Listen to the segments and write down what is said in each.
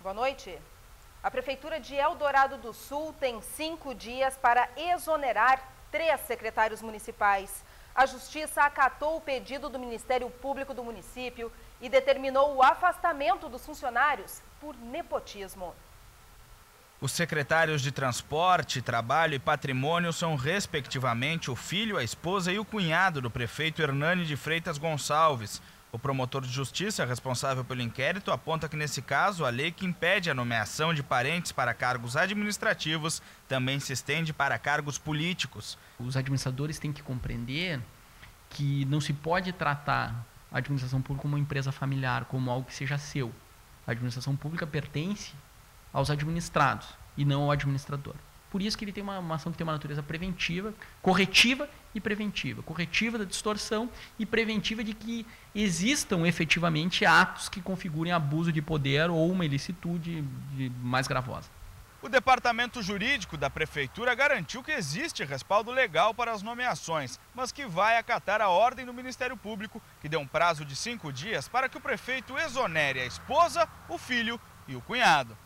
Boa noite. A Prefeitura de Eldorado do Sul tem 5 dias para exonerar 3 secretários municipais. A Justiça acatou o pedido do Ministério Público do município e determinou o afastamento dos funcionários por nepotismo. Os secretários de Transporte, Trabalho e Patrimônio são, respectivamente, o filho, a esposa e o cunhado do prefeito Hernani de Freitas Gonçalves. O promotor de justiça responsável pelo inquérito aponta que, nesse caso, a lei que impede a nomeação de parentes para cargos administrativos também se estende para cargos políticos. Os administradores têm que compreender que não se pode tratar a administração pública como uma empresa familiar, como algo que seja seu. A administração pública pertence aos administrados e não ao administrador. Por isso que ele tem uma ação que tem uma natureza preventiva, corretiva e preventiva. Corretiva da distorção e preventiva de que existam efetivamente atos que configurem abuso de poder ou uma ilicitude mais gravosa. O Departamento Jurídico da Prefeitura garantiu que existe respaldo legal para as nomeações, mas que vai acatar a ordem do Ministério Público, que deu um prazo de 5 dias para que o prefeito exonere a esposa, o filho e o cunhado.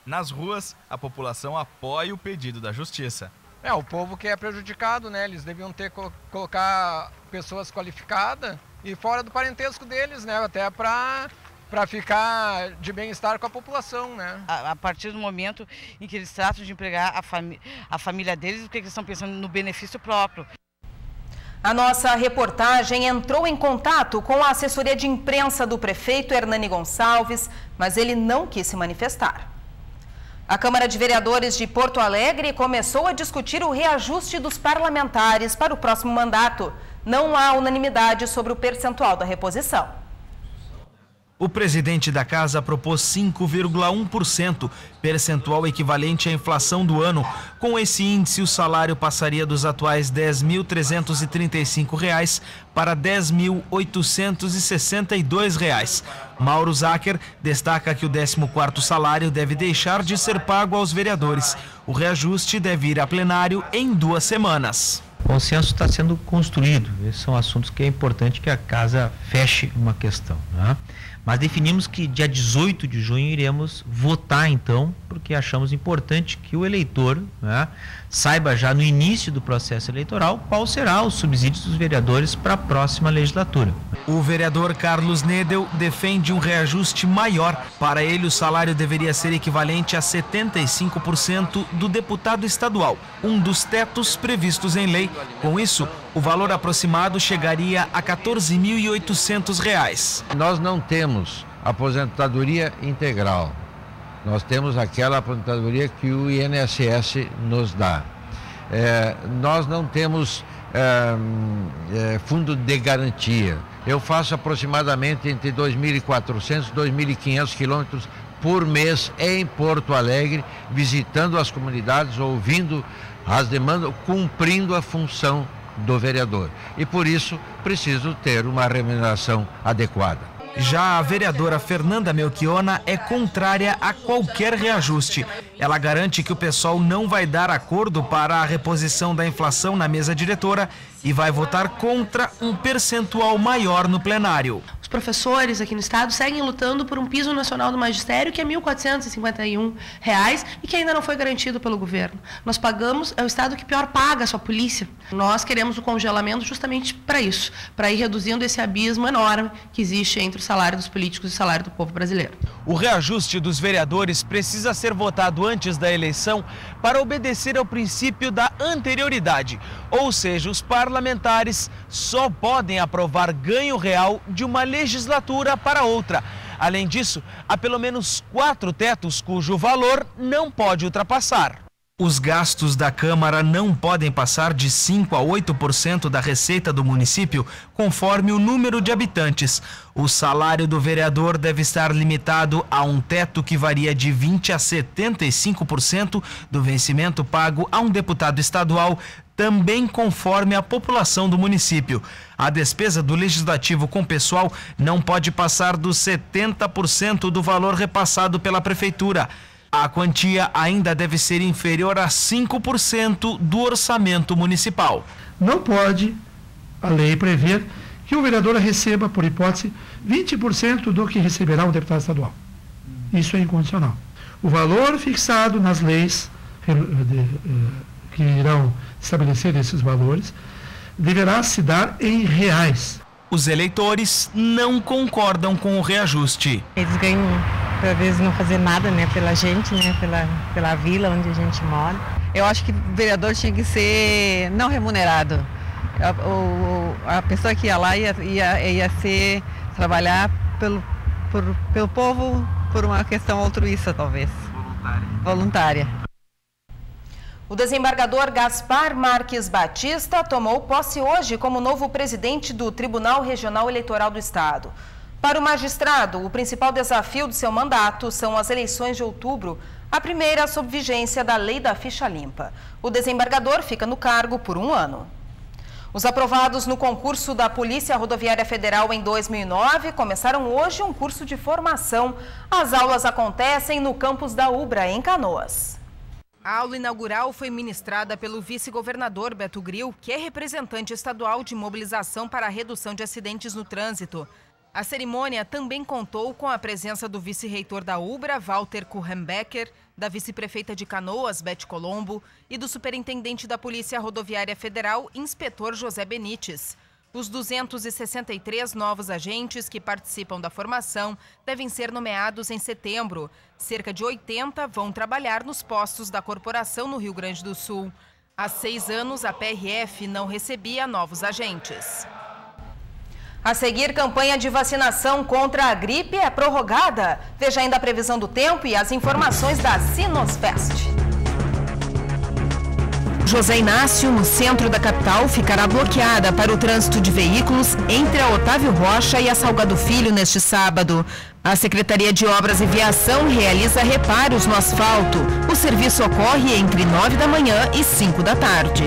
Nas ruas, a população apoia o pedido da Justiça. O povo que é prejudicado, né? Eles deviam colocar pessoas qualificadas e fora do parentesco deles, né? Até para ficar de bem-estar com a população, né? A partir do momento em que eles tratam de empregar a família deles, porque eles estão pensando no benefício próprio. A nossa reportagem entrou em contato com a assessoria de imprensa do prefeito Hernani Gonçalves, mas ele não quis se manifestar. A Câmara de Vereadores de Porto Alegre começou a discutir o reajuste dos parlamentares para o próximo mandato. Não há unanimidade sobre o percentual da reposição. O presidente da casa propôs 5,1%, percentual equivalente à inflação do ano. Com esse índice, o salário passaria dos atuais R$ 10.335 para R$ 10.862. Mauro Zacher destaca que o 14º salário deve deixar de ser pago aos vereadores. O reajuste deve ir a plenário em 2 semanas. O consenso está sendo construído. Esses são assuntos que é importante que a casa feche uma questão, né? Mas definimos que dia 18 de junho iremos votar, então, porque achamos importante que o eleitor, né, saiba já no início do processo eleitoral qual será o subsídio dos vereadores para a próxima legislatura. O vereador Carlos Nedel defende um reajuste maior. Para ele, o salário deveria ser equivalente a 75% do deputado estadual, um dos tetos previstos em lei. Com isso, o valor aproximado chegaria a R$ 14.800. Nós não temos aposentadoria integral. Nós temos aquela aposentadoria que o INSS nos dá. Nós não temos fundo de garantia. Eu faço aproximadamente entre 2.400 e 2.500 quilômetros por mês em Porto Alegre, visitando as comunidades, ouvindo as demandas, cumprindo a função do vereador. E por isso preciso ter uma remuneração adequada. Já a vereadora Fernanda Melchiona é contrária a qualquer reajuste. Ela garante que o PSOL não vai dar acordo para a reposição da inflação na mesa diretora e vai votar contra um percentual maior no plenário. Os professores aqui no estado seguem lutando por um piso nacional do magistério que é R$ 1.451 e que ainda não foi garantido pelo governo. Nós pagamos, é o estado que pior paga a sua polícia. Nós queremos o congelamento justamente para isso, para ir reduzindo esse abismo enorme que existe entre o salário dos políticos e o salário do povo brasileiro. O reajuste dos vereadores precisa ser votado antes da eleição para obedecer ao princípio da anterioridade, ou seja, os parlamentares só podem aprovar ganho real de uma legislatura para outra. Além disso, há pelo menos 4 tetos cujo valor não pode ultrapassar. Os gastos da Câmara não podem passar de 5% a 8% da receita do município, conforme o número de habitantes. O salário do vereador deve estar limitado a um teto que varia de 20% a 75% do vencimento pago a um deputado estadual, também conforme a população do município. A despesa do legislativo com pessoal não pode passar dos 70% do valor repassado pela prefeitura. A quantia ainda deve ser inferior a 5% do orçamento municipal. Não pode a lei prever que o vereador receba, por hipótese, 20% do que receberá um deputado estadual. Isso é incondicional. O valor fixado nas leis que irão estabelecer esses valores deverá se dar em reais. Os eleitores não concordam com o reajuste. Eles ganham, às vezes, não fazer nada, né, pela gente, né, pela vila onde a gente mora. Eu acho que o vereador tinha que ser não remunerado. A pessoa que ia lá ia trabalhar pelo povo, por uma questão altruísta, talvez. Voluntária. O desembargador Gaspar Marques Batista tomou posse hoje como novo presidente do Tribunal Regional Eleitoral do Estado. Para o magistrado, o principal desafio do seu mandato são as eleições de outubro, a primeira sob vigência da Lei da Ficha Limpa. O desembargador fica no cargo por 1 ano. Os aprovados no concurso da Polícia Rodoviária Federal em 2009 começaram hoje um curso de formação. As aulas acontecem no campus da Ubra, em Canoas. A aula inaugural foi ministrada pelo vice-governador Beto Gril, que é representante estadual de mobilização para a redução de acidentes no trânsito. A cerimônia também contou com a presença do vice-reitor da Ubra, Walter Kuchenbecker, da vice-prefeita de Canoas, Beth Colombo, e do superintendente da Polícia Rodoviária Federal, inspetor José Benites. Os 263 novos agentes que participam da formação devem ser nomeados em setembro. Cerca de 80 vão trabalhar nos postos da corporação no Rio Grande do Sul. Há 6 anos, a PRF não recebia novos agentes. A seguir, campanha de vacinação contra a gripe é prorrogada. Veja ainda a previsão do tempo e as informações da Sinosfest. José Inácio, no centro da capital, ficará bloqueada para o trânsito de veículos entre a Otávio Rocha e a Salgado Filho neste sábado. A Secretaria de Obras e Viação realiza reparos no asfalto. O serviço ocorre entre 9 da manhã e 5 da tarde.